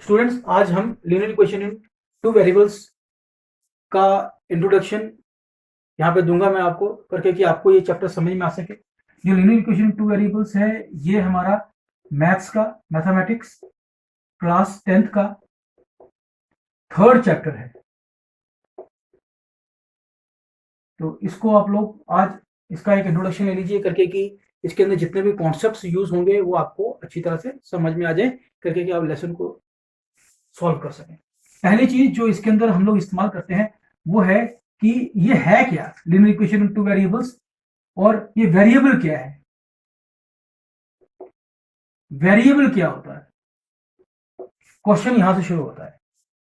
Students, आज हम linear equation in two variables का इंट्रोडक्शन यहाँ पे दूंगा मैं आपको करके कि आपको ये चैप्टर समझ में आ सके। जो linear equation in two variables है ये हमारा मैथ्स का मैथमेटिक्स क्लास 10th का थर्ड चैप्टर है। तो इसको आप लोग आज इसका एक इंट्रोडक्शन ले लीजिए करके कि इसके अंदर जितने भी कॉन्सेप्ट्स यूज होंगे वो आपको अच्छी तरह से समझ में आ जाए करके कि आप लेसन को सॉल्व कर सकें। पहली चीज जो इसके अंदर हम लोग इस्तेमाल करते हैं वो है कि ये है क्या linear equation in two variables और ये वेरिएबल क्या है। वेरिएबल क्या होता है, क्वेश्चन यहां से शुरू होता है।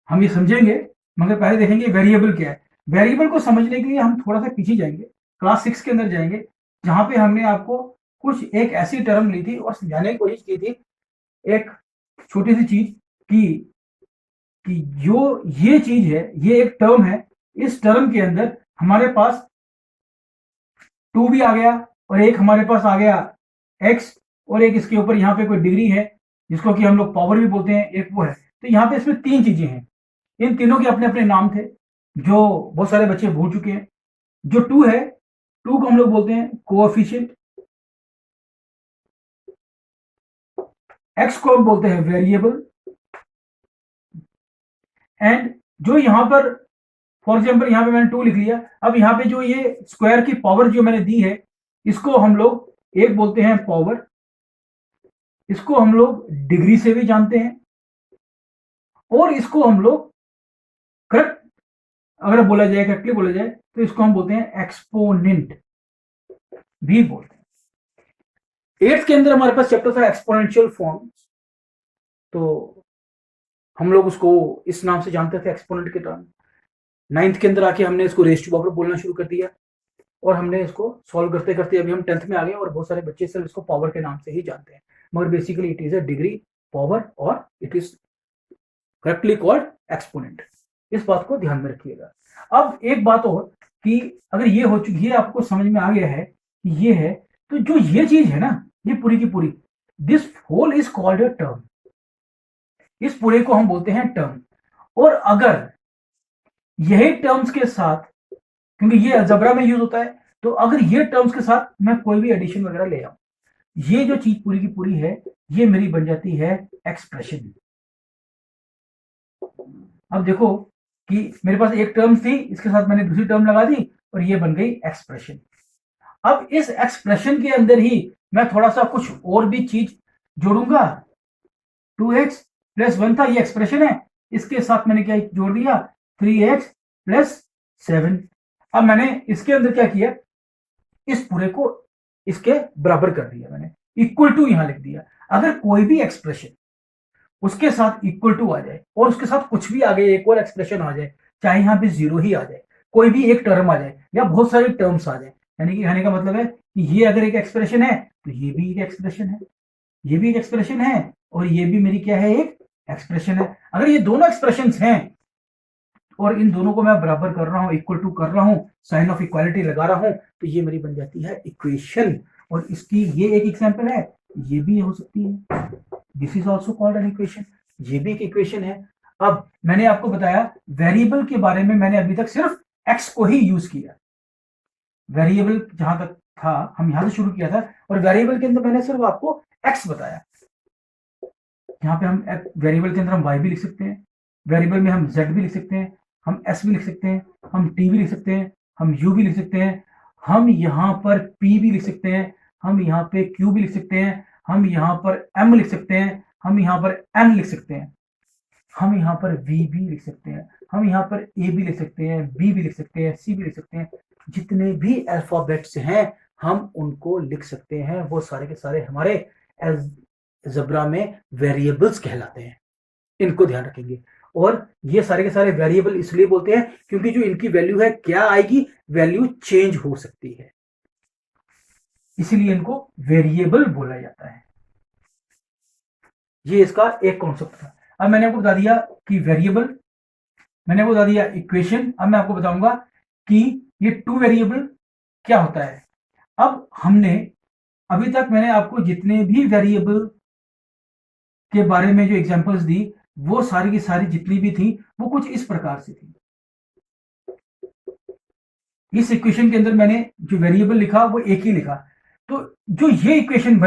हम ये समझेंगे मगर पहले देखेंगे वेरिएबल क्या है। वेरिएबल को समझने के लिए हम थोड़ा सा पीछे जाएंगे, क्लास 6 के अंदर जाएंगे, जहां पे हमने आपको कुछ एक ऐसी टर्म ली थी और समझाने की कोशिश की थी, एक छोटी सी चीज कि जो ये चीज है, ये एक टर्म है, इस टर्म के अंदर हमारे पास 2 भी आ गया और एक हमारे पास आ गया x और एक इसके ऊपर यहाँ पे कोई डिग्री है जिसको कि हम लोग पावर भी बोलते हैं, एक वो है। तो यहाँ पे इसमें 3 चीजें हैं, इन तीनों के अपने अपने नाम थे जो बहुत सारे बच्चे भूल चुके हैं। जो 2 है, 2 को हम लोग बोलते हैं कोएफिशिएंट, x को हम बोलते हैं वेरिएबल, एंड जो यहां पर फॉर एग्जाम्पल यहाँ पे मैंने 2 लिख लिया। अब यहाँ पे जो ये स्क्वायर की पावर जो मैंने दी है इसको हम लोग एक बोलते हैं पावर, इसको हम लोग डिग्री से भी जानते हैं, और इसको हम लोग करेक्ट अगर बोला जाए, करेक्टली बोला जाए तो इसको हम बोलते हैं एक्सपोनेंट भी बोलते हैं। 8th के अंदर हमारे पास चैप्टर था एक्सपोनेंशियल फॉर्म, तो हम लोग उसको इस नाम से जानते थे एक्सपोनेंट के टर्म। 9th के अंदर आके हमने इसको रेज टू पावर बोलना शुरू कर दिया और हमने इसको सॉल्व करते करते अभी हम 10th में आ गए और बहुत सारे बच्चे सिर्फ इसको पावर के नाम से ही जानते हैं, मगर basically it is a degree, power, और it is correctly called exponent. इस बात को ध्यान में रखिएगा। अब एक बात और कि अगर ये हो चुकी, ये आपको समझ में आ गया है कि ये है, तो जो ये चीज है ना, ये पूरी की पूरी, this whole is called a term. इस पूरे को हम बोलते हैं टर्म। और अगर यही टर्म्स के साथ, क्योंकि ये अलजेब्रा में यूज होता है, तो अगर ये टर्म्स के साथ मैं कोई भी एडिशन वगैरह ले आऊं, ये जो चीज पूरी की पूरी है ये मेरी बन जाती है एक्सप्रेशन। अब देखो कि मेरे पास एक टर्म थी, इसके साथ मैंने दूसरी टर्म लगा दी और ये बन गई एक्सप्रेशन। अब इस एक्सप्रेशन के अंदर ही मैं थोड़ा सा कुछ और भी चीज जोड़ूंगा। 2x + 1 था, ये एक्सप्रेशन है, इसके साथ मैंने क्या जोड़ दिया, 3x + 7। अब मैंने इसके अंदर क्या किया, इस पूरे को इसके बराबर कर दिया, मैंने इक्वल टू यहां लिख दिया। अगर कोई भी एक्सप्रेशन उसके साथ इक्वल टू आ जाए और उसके साथ कुछ भी आगे एक और एक्सप्रेशन आ जाए, चाहे यहां पे 0 ही आ जाए, कोई भी एक टर्म आ जाए या बहुत सारी टर्म्स आ जाए, यानी कि कहने का मतलब है कि ये अगर एक एक्सप्रेशन है तो ये भी एक एक्सप्रेशन है, ये भी एक एक्सप्रेशन है और ये भी मेरी क्या है, एक एक्सप्रेशन है। अगर ये दोनों एक्सप्रेशन हैं और इन दोनों को मैं बराबर कर रहा हूं, इक्वल टू कर रहा हूं, साइन ऑफ इक्वालिटी लगा रहा हूं, तो ये मेरी बन जाती है इक्वेशन। और इसकी ये एक एग्जांपल है, ये भी हो सकती है, this is also called an equation, ये भी एक इक्वेशन है। अब मैंने आपको बताया वेरिएबल के बारे में, मैंने अभी तक सिर्फ एक्स को ही यूज किया। वेरिएबल जहां तक था हम यहां से शुरू किया था, और वेरिएबल के अंदर मैंने सिर्फ आपको एक्स बताया। यहाँ पे हम वेरिएबल के अंदर हम वाई भी लिख सकते हैं, वेरिएबल में हम जेड भी लिख सकते हैं, हम एस भी लिख सकते हैं, हम टी भी लिख सकते हैं, हम यू भी लिख सकते हैं, हम यहाँ पर पी भी लिख सकते हैं, हम यहाँ पे क्यू भी लिख सकते हैं, हम यहाँ पर एम लिख सकते हैं, हम यहाँ पर एन लिख सकते हैं, हम यहाँ पर वी भी लिख सकते हैं, हम यहाँ पर ए भी लिख सकते हैं, बी भी लिख सकते हैं, सी भी लिख सकते हैं। जितने भी अल्फाबेट्स हैं हम उनको लिख सकते हैं, वो सारे के सारे हमारे अलजेब्रा में वेरिएबल्स कहलाते हैं, इनको ध्यान रखेंगे। और ये सारे के सारे वेरिएबल इसलिए बोलते हैं क्योंकि जो इनकी वैल्यू है क्या आएगी, वैल्यू चेंज हो सकती है, इसीलिए इनको वेरिएबल बोला जाता है। ये इसका एक कॉन्सेप्ट था। अब मैंने आपको बता दिया कि वेरिएबल, मैंने आपको बता दिया इक्वेशन। अब मैं आपको बताऊंगा कि ये 2 वेरिएबल क्या होता है। अब हमने अभी तक मैंने आपको जितने भी वेरिएबल के बारे में जो एग्जांपल्स दी, वो सारी की सारी जितनी भी थी वो कुछ इस प्रकार से थी। इस इक्वेशन के अंदर मैंने जो वेरिएबल लिखा वो एक ही लिखा। तो जो ये इक्वेशन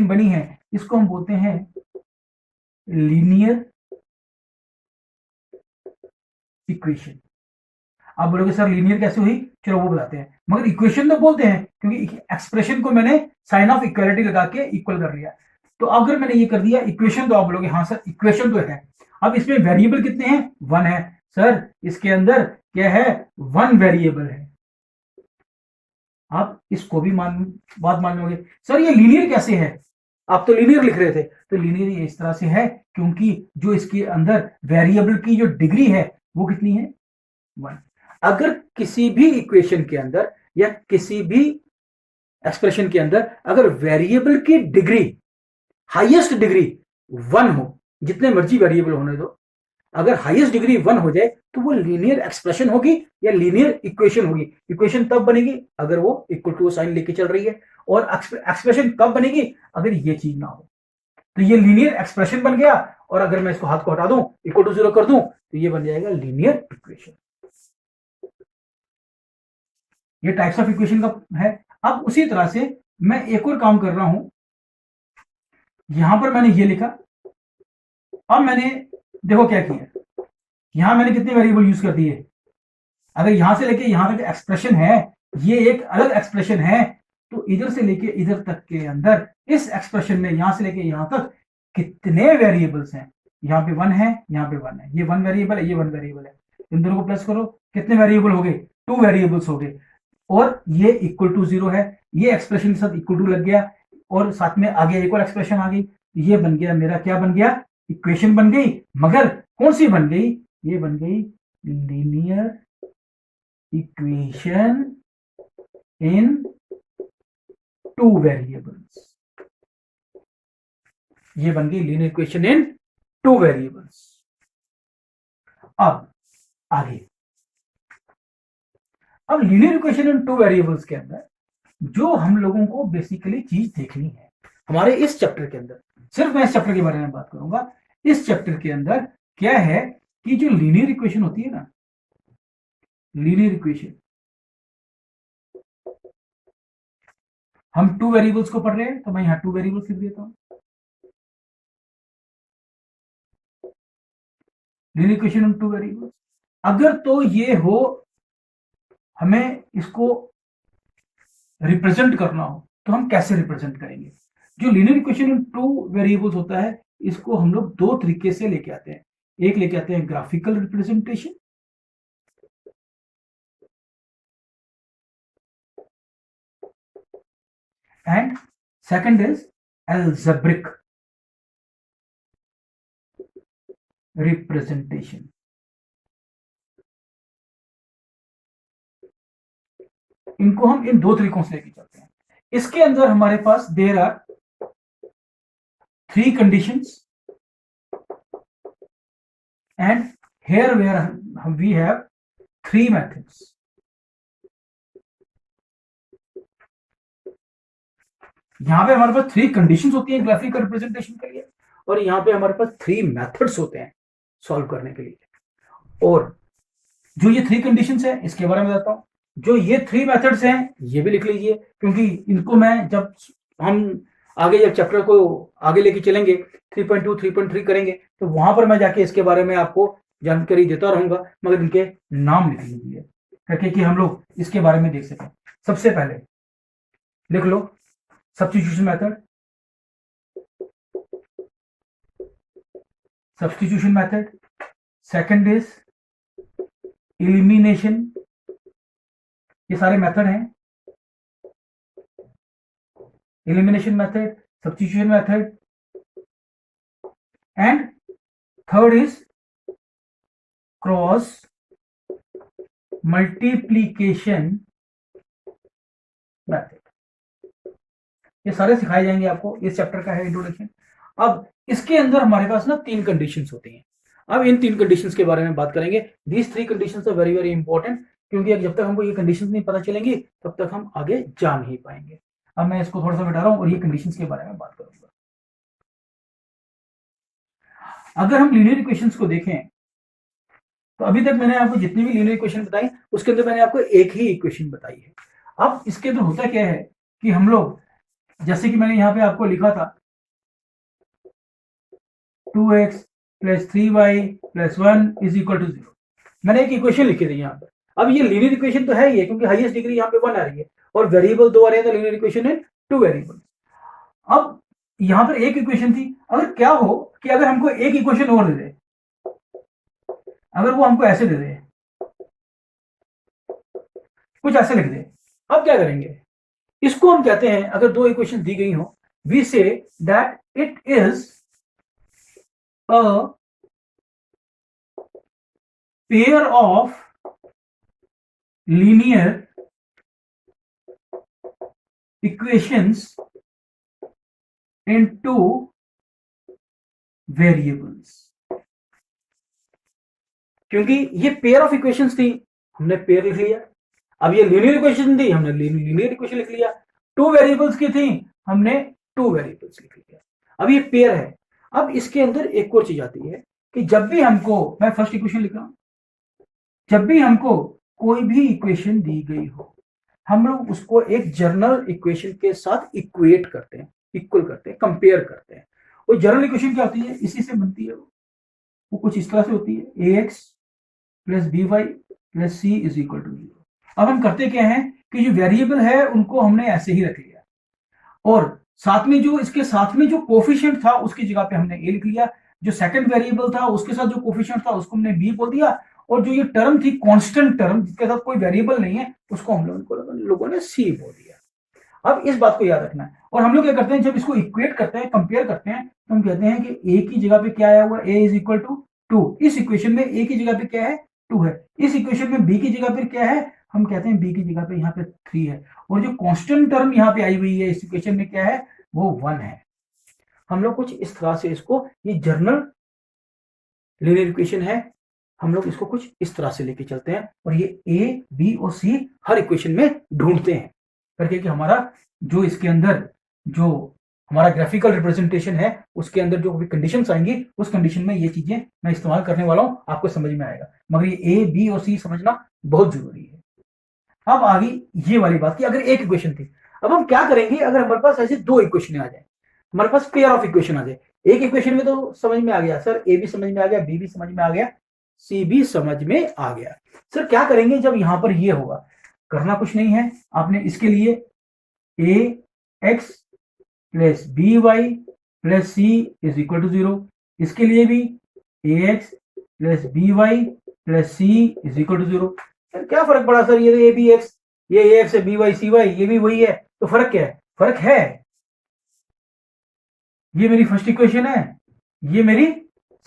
बनी है इसको हम बोलते हैं लीनियर इक्वेशन। आप बोलोगे सर लीनियर कैसे हुई, चलो वो बताते हैं, मगर इक्वेशन तो बोलते हैं क्योंकि एक्सप्रेशन को मैंने साइन ऑफ इक्वलिटी लगा के इक्वल कर लिया। तो अगर मैंने ये कर दिया इक्वेशन, तो आप बोलोगे हाँ सर इक्वेशन तो है। अब इसमें वेरिएबल कितने हैं, 1 है। सर इसके अंदर क्या है, 1 वेरिएबल है। आप इसको भी बात मान लोगे, सर ये लीनियर कैसे है, आप तो लीनियर लिख रहे थे। तो लीनियर इस तरह से है क्योंकि जो इसके अंदर वेरिएबल की जो डिग्री है वो कितनी है, 1। अगर किसी भी इक्वेशन के अंदर या किसी भी एक्सप्रेशन के अंदर अगर वेरिएबल की डिग्री, हाईएस्ट डिग्री 1 हो, जितने मर्जी वेरिएबल होने दो, अगर हाईएस्ट डिग्री 1 हो जाए तो वो लीनियर एक्सप्रेशन होगी या लीनियर इक्वेशन होगी। इक्वेशन तब बनेगी अगर वो इक्वल टू साइन लेके चल रही है, और एक्सप्रेशन कब बनेगी, अगर ये चीज ना हो। तो ये लीनियर एक्सप्रेशन बन गया, और अगर मैं इसको हाथ को हटा दूं, इक्वल टू 0 कर दूं, तो ये बन जाएगा लीनियर इक्वेशन। ये टाइप्स ऑफ इक्वेशन का है। अब उसी तरह से मैं एक और काम कर रहा हूं, यहां पर मैंने ये लिखा। अब मैंने देखो क्या किया, यहां मैंने कितने वेरिएबल यूज कर दिए। अगर यहां से लेके यहां तक एक्सप्रेशन है, ये एक अलग एक्सप्रेशन है, तो इधर से लेके इधर तक के अंदर इस एक्सप्रेशन में यहां से लेके यहां तक कितने वेरिएबल्स हैं। यहाँ पे 1 है, यहाँ पे 1 है, ये 1 वेरिएबल है, ये 1 वेरिएबल है। इन दोनों को प्लस करो, कितने वेरिएबल हो गए, 2 वेरिएबल्स हो गए। और ये इक्वल टू 0 है, ये एक्सप्रेशन के साथ इक्वल टू लग गया, और साथ में आगे एक और एक्सप्रेशन आ गई। ये बन गया मेरा, क्या बन गया, इक्वेशन बन गई। मगर कौन सी बन गई, ये बन गई लीनियर इक्वेशन इन 2 वेरिएबल्स। ये बन गई लीनियर इक्वेशन इन 2 वेरिएबल्स। अब आगे, अब लीनियर इक्वेशन इन 2 वेरिएबल्स के अंदर जो हम लोगों को बेसिकली चीज देखनी है हमारे इस चैप्टर के अंदर, सिर्फ मैं इस चैप्टर के बारे में बात करूंगा। इस चैप्टर के अंदर क्या है कि जो लीनियर इक्वेशन होती है ना, लीनियर इक्वेशन, हम 2 वेरिएबल्स को पढ़ रहे हैं, तो मैं यहां 2 वेरिएबल्स लिख देता हूं। लीनियर इक्वेशन इन 2 वेरिएबल्स, अगर तो ये हो, हमें इसको रिप्रेजेंट करना हो, तो हम कैसे रिप्रेजेंट करेंगे। जो लीनियर इक्वेशन इन 2 वेरिएबल्स होता है, इसको हम लोग 2 तरीके से लेके आते हैं। एक लेके आते हैं graphical representation, and second is algebraic representation. इनको हम इन 2 तरीकों से लेके चलते हैं। इसके अंदर हमारे पास there are 3 conditions, and here where we have 3 methods. यहां पे हमारे पास 3 कंडीशंस होती हैं ग्राफिकल रिप्रेजेंटेशन के लिए, और यहां पे हमारे पास 3 मेथड्स होते हैं सॉल्व करने के लिए। और जो ये 3 कंडीशंस है इसके बारे में बताता हूं। जो ये 3 मेथड्स हैं ये भी लिख लीजिए, क्योंकि इनको मैं जब हम आगे जब चैप्टर को आगे लेके चलेंगे 3.2 3.3 करेंगे, तो वहां पर मैं जाके इसके बारे में आपको जानकारी देता रहूंगा, मगर इनके नाम लिख लीजिए ताकि कि हम लोग इसके बारे में देख सकें। सबसे पहले लिख लो substitution method, substitution method. Second is elimination, ये सारे मेथड हैं, elimination method, substitution method, and third is cross multiplication method. ये सारे सिखाए जाएंगे आपको, इस चैप्टर का है इंट्रोडक्शन। अब इसके अंदर हमारे पास ना 3 कंडीशंस होती हैं। अब इन 3 कंडीशंस के बारे में बात करेंगे। These 3 conditions are very very important, क्योंकि जब तक हमको ये कंडीशंस नहीं पता चलेंगी तब तक हम आगे जा नहीं पाएंगे। अब मैं इसको थोड़ा सा मिटा रहा हूं और ये कंडीशंस के बारे में बात करूंगा। अगर हम लीनियर इक्वेशंस को देखें तो अभी तक मैंने आपको जितनी भी लीनियर इक्वेशन बताई उसके अंदर मैंने आपको एक ही इक्वेशन बताई है। अब इसके अंदर होता क्या है कि हम लोग, जैसे कि मैंने यहां पे आपको लिखा था 2x plus 3y plus 1 is equal to 0, मैंने एक इक्वेशन लिखी थी यहाँ पे। अब ये लीनियर इक्वेशन तो है ही है क्योंकि हाईएस्ट डिग्री यहाँ पे 1 आ रही है और वेरिएबल 2 आ रहे हैं, तो लीनियर इक्वेशन है 2 वेरिएबल। अब यहाँ पर एक इक्वेशन थी, अगर क्या हो कि अगर हमको एक इक्वेशन और दे दे, अगर वो हमको ऐसे दे दे, कुछ ऐसे लिख दे, अब क्या करेंगे, इसको हम कहते हैं, अगर दो इक्वेशन दी गई हो, we say that it is a pair of linear equations in two variables. क्योंकि ये पेयर ऑफ इक्वेशंस थी, हमने पेयर लिख लिया। अब ये लीनियर इक्वेशन थी, हमने लीनियर इक्वेशन लिख लिया। टू वेरिएबल्स की थी, हमने टू वेरिएबल्स लिख लिया। अब ये पेयर है। अब इसके अंदर एक और चीज आती है कि जब भी हमको, मैं फर्स्ट इक्वेशन लिख रहा हूं, जब भी हमको कोई भी इक्वेशन दी गई हो, हम लोग उसको एक जनरल इक्वेशन के साथ इक्वेट करते हैं, इक्वल करते हैं, कंपेयर करते हैं। वो जनरल इक्वेशन क्या होती है, इसी से बनती है। वो कुछ इस तरह से होती है, a x plus b y plus c is equal to 0। अब हम करते क्या है कि जो वेरिएबल है उनको हमने ऐसे ही रख लिया और साथ में जो इसके साथ में जो कोफिशिएंट था उसकी जगह पे हमने ए लिख लिया, जो सेकंड वेरिएबल था उसके साथ जो कोफिशिएंट था उसको हमने बी बोल दिया, और जो ये टर्म थी कांस्टेंट टर्म जिसके साथ कोई वेरिएबल नहीं है उसको हम लोगों ने सी बोल दिया। अब इस बात को याद रखना है। और हम लोग क्या करते हैं, जब इसको इक्वेट करते हैं, कंपेयर करते हैं, तो हम कहते हैं कि ए की जगह पे क्या आया हुआ, ए इज इक्वल टू 2। इस इक्वेशन में ए की जगह पे क्या है, 2 है। इस इक्वेशन में बी की जगह पे क्या है, हम कहते हैं बी की जगह पे यहाँ पे 3 है। और जो कांस्टेंट टर्म यहाँ पे आई हुई है इस इक्वेशन में क्या है, वो 1 है। हम लोग कुछ इस तरह से इसको, ये जर्नल लीनियर इक्वेशन है, हम लोग इसको कुछ इस तरह से लेके चलते हैं और ये ए बी और सी हर इक्वेशन में ढूंढते हैं करके कि हमारा जो इसके अंदर जो हमारा ग्राफिकल रिप्रेजेंटेशन है उसके अंदर जो भी कंडीशंस आएंगी उस कंडीशन में ये चीजें मैं इस्तेमाल करने वाला हूं, आपको समझ में आएगा। मगर ये ए बी और सी समझना बहुत जरूरी है। अब आ गई ये वाली बात कि अगर एक इक्वेशन थी, अब हम क्या करेंगे अगर हमारे पास ऐसे दो इक्वेशन आ जाए, हमारे पास पेयर ऑफ इक्वेशन आ जाए। एक इक्वेशन में तो समझ में आ गया सर, ए भी समझ में आ गया, बी भी समझ में आ गया, सी भी समझ में आ गया। सर क्या करेंगे जब यहां पर ये होगा, करना कुछ नहीं है, आपने इसके लिए a x plus b y plus c is equal to 0, इसके लिए भी a x plus b y plus c is equal to 0। Sir क्या फर्क पड़ा सर, ये ए बी एक्स, ये ए एक्स है, बी वाई सी वाई, ये भी वही है, तो फर्क क्या है, फर्क है। ये मेरी फर्स्ट इक्वेशन है, ये मेरी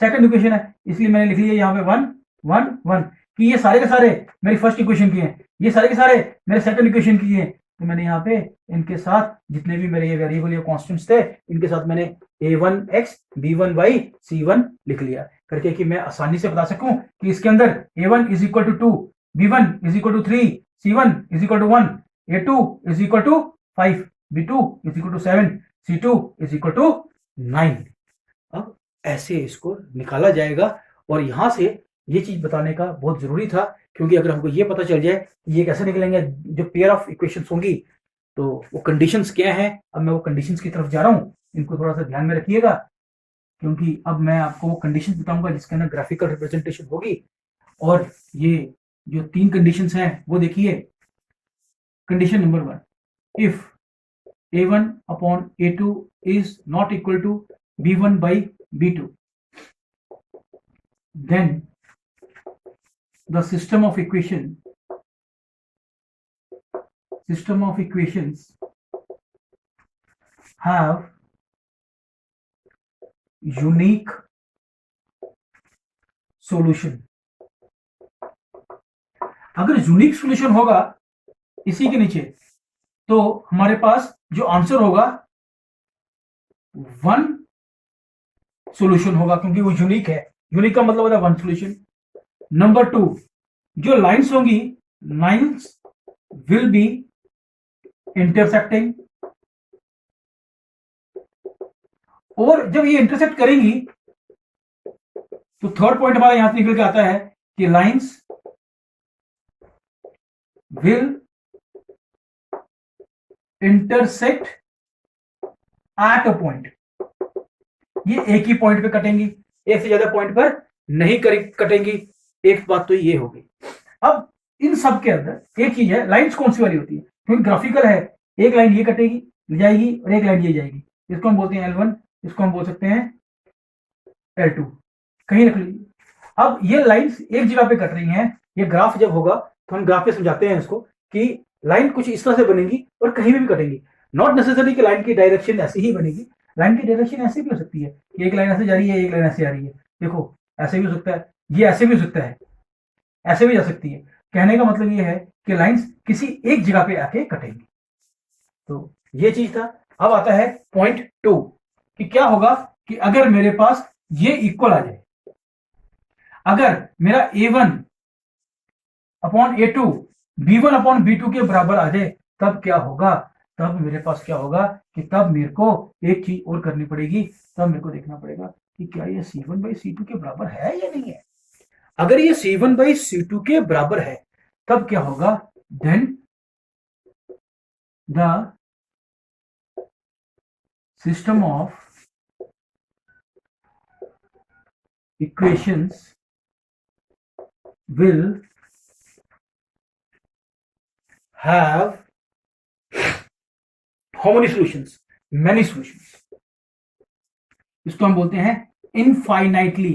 सेकंड इक्वेशन है, इसलिए मैंने लिख लिया यहाँ पे 1 1 1 कि ये सारे के सारे मेरी फर्स्ट इक्वेशन की हैं, ये सारे के सारे मेरे सेकंड इक्वेशन की हैं। तो मैंने यहाँ पे इनके साथ जितने भी मेरे ये वेरिएबल या कॉन्स्टेंट्स थे इनके साथ मैंने a1x b1y c1 लिख लिया करके कि मैं आसानी से बता सकूं कि इसके अंदर a1 is equal to 2, b1 is equal to 3, c1 is equal to 1, a2 is equal to 5, b2 is equal to 7, c2 is equal to 9। अब ऐसे इसको निकाला जाएगा और यहां से ये चीज बताने का बहुत जरूरी था क्योंकि अगर हमको ये पता चल जाए कि ये कैसे निकलेंगे जो पेयर ऑफ इक्वेशंस होंगी तो वो कंडीशंस क्या है। अब मैं वो कंडीशंस की तरफ जा रहा हूं, इनको थोड़ा सा ध्यान में रखिएगा क्योंकि अब मैं आपको वो कंडीशंस बताऊंगा जिसके अंदर ग्राफिकल रिप्रेजेंटेशन होगी। और ये जो 3 कंडीशंस हैं वो देखिए। Condition number 1, if a1 upon a2 is not equal to b1 by b2, then the system of equations have unique solution। अगर यूनिक सॉल्यूशन होगा इसी के नीचे तो हमारे पास जो आंसर होगा 1 सॉल्यूशन होगा क्योंकि वो यूनिक है। यूनिक का मतलब होता है 1 सॉल्यूशन। नंबर 2, जो लाइंस होंगी, लाइंस विल बी इंटरसेक्टिंग, और जब ये इंटरसेक्ट करेंगी तो थर्ड पॉइंट हमारा यहां से निकल के आता है कि lines will intersect at a point. ये एक ही पॉइंट पे कटेंगी, एक से ज्यादा पॉइंट पर नहीं कटेंगी। एक बात तो ये होगी। अब इन सब के अंदर एक चीज है, लाइंस कौन सी वाली होती है, क्योंकि ग्राफिकल है, एक लाइन ये कटेगी जाएगी और एक लाइन ये जाएगी। इसको हम बोलते हैं L1, इसको हम बोल सकते हैं L2, कहीं रख लीजिए। अब ये लाइंस एक जगह पे कट रही हैं। ये ग्राफ जब होगा तो हम ग्राफ पे समझाते हैं इसको कि लाइन कुछ इस तरह से बनेगी और कहीं भी कटेंगी। नॉट नेसेसरी कि लाइन की डायरेक्शन ऐसी ही बनेगी, लाइन की डायरेक्शन ऐसी भी हो सकती है कि एक लाइन ऐसे जा रही है, एक लाइन ऐसे आ रही है। देखो ऐसे भी हो सकता है, ये ऐसे भी हो सकता है, ऐसे भी जा सकती है। कहने का मतलब ये है कि लाइंस किसी एक जगह पे आके कटेंगी। तो ये चीज था। अब आता है पॉइंट 2 कि क्या होगा कि अगर मेरे पास ये इक्वल आ जाए, अगर मेरा A1 upon A2 B1 upon B2 के बराबर आ जाए, तब क्या होगा, तब मेरे पास क्या होगा कि तब मेरे को एक चीज और करनी पड़ेगी। तब मेरे को देखना पड़ेगा कि क्या ये C1 बाई C2 के बराबर है या नहीं है। अगर ये C1 बाई C2 के बराबर है तब क्या होगा, then the system of equations will have how many solutions, many solutions. इसको हम बोलते हैं इनफाइनाइटली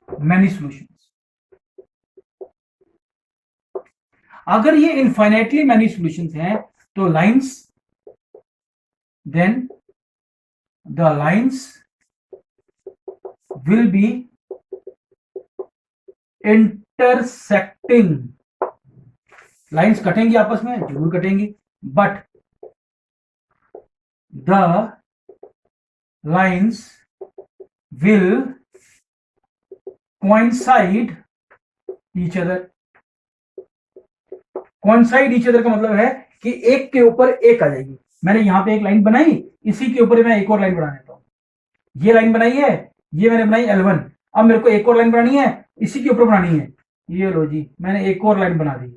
मैनी सॉल्यूशंस। अगर ये इनफाइनाइटली मैनी सॉल्यूशंस हैं तो lines, then the lines will be intersecting. Lines कटेंगी आपस में, जरूर कटेंगी, but the lines will coincide each other। coincide each other का मतलब है कि एक के ऊपर एक आ जाएगी। मैंने यहां पे एक लाइन बनाई, इसी के ऊपर मैं एक और लाइन बना देता हूं। ये लाइन बनाई है, ये मैंने बनाई L1, अब मेरे को एक और लाइन बनानी है, इसी के ऊपर बनानी है। ये लो जी, मैंने एक और लाइन बना दी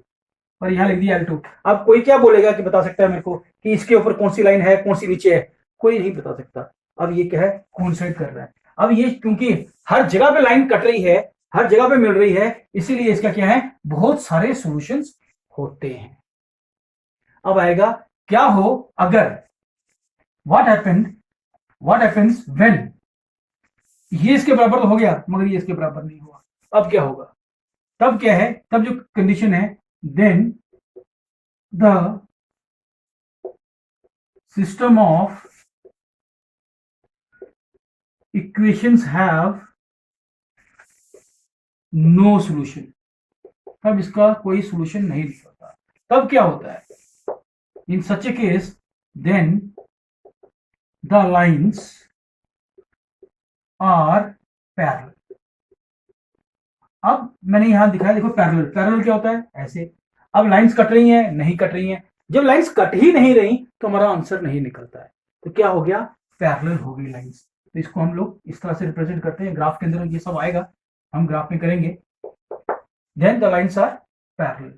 और यहां लिख दिया L2। अब कोई क्या बोलेगा कि बता सकता है मेरे को कि इसके ऊपर कौन सी लाइन है, कौन सी नीचे है? कोई नहीं बता सकता। अब ये क्या है, कोइंसाइड कर रहा है। अब ये क्योंकि हर जगह पे लाइन कट रही है, हर जगह पे मिल रही है, इसीलिए इसका क्या है, बहुत सारे सॉल्यूशंस होते हैं। अब आएगा क्या हो अगर, व्हाट हैपेंस व्हेन, ये इसके बराबर तो हो गया मगर ये इसके बराबर नहीं हुआ। अब क्या होगा, तब क्या है, तब जो कंडीशन है, then the system of equations have no solution. तब इसका कोई सॉल्यूशन नहीं निकलता। तब क्या होता है, in such a case then the lines are parallel. अब मैंने यहां दिखाया, देखो पैरेलल क्या होता है, ऐसे। अब लाइंस कट रही हैं, नहीं कट रही हैं। जब लाइंस कट ही नहीं रही तो हमारा आंसर नहीं निकलता है। तो क्या हो गया, पैरेलल हो गई लाइंस। तो इसको हम लोग इस तरह से रिप्रेजेंट करते हैं। ग्राफ के अंदर ये सब आएगा, हम ग्राफ में करेंगे। Then the lines are parallel.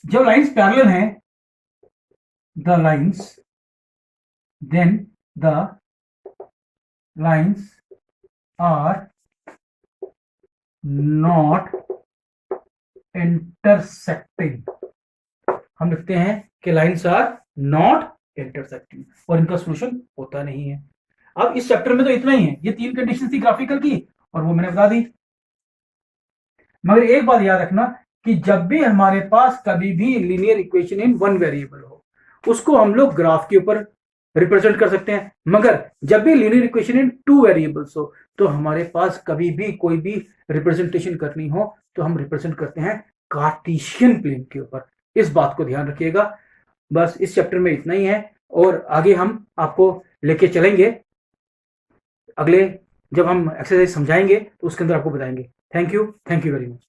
जब लाइंस पैरेलल हैं, the lines, then the lines are not intersecting. हम लिखते हैं कि लाइंस आर नॉट इंटरसेक्टिंग और इनका सॉल्यूशन होता नहीं है। अब इस चैप्टर में तो इतना ही है, ये 3 कंडीशन थी ग्राफिकल की और वो मैंने बता दी। मगर एक बात याद रखना कि जब भी हमारे पास कभी भी linear equation in one variable हो, उसको हम लोग ग्राफ के ऊपर रिप्रेजेंट कर सकते हैं। मगर जब भी लीनियर इक्वेशन इन 2 वेरिएबल्स हो तो हमारे पास कभी भी कोई भी रिप्रेजेंटेशन करनी हो तो हम रिप्रेजेंट करते हैं कार्टेशियन प्लेन के ऊपर। इस बात को ध्यान रखिएगा। बस इस चैप्टर में इतना ही है और आगे हम आपको लेके चलेंगे। अगले जब हम एक्सरसाइज समझाएंगे तो उसके अंदर आपको बताएंगे। Thank you very much.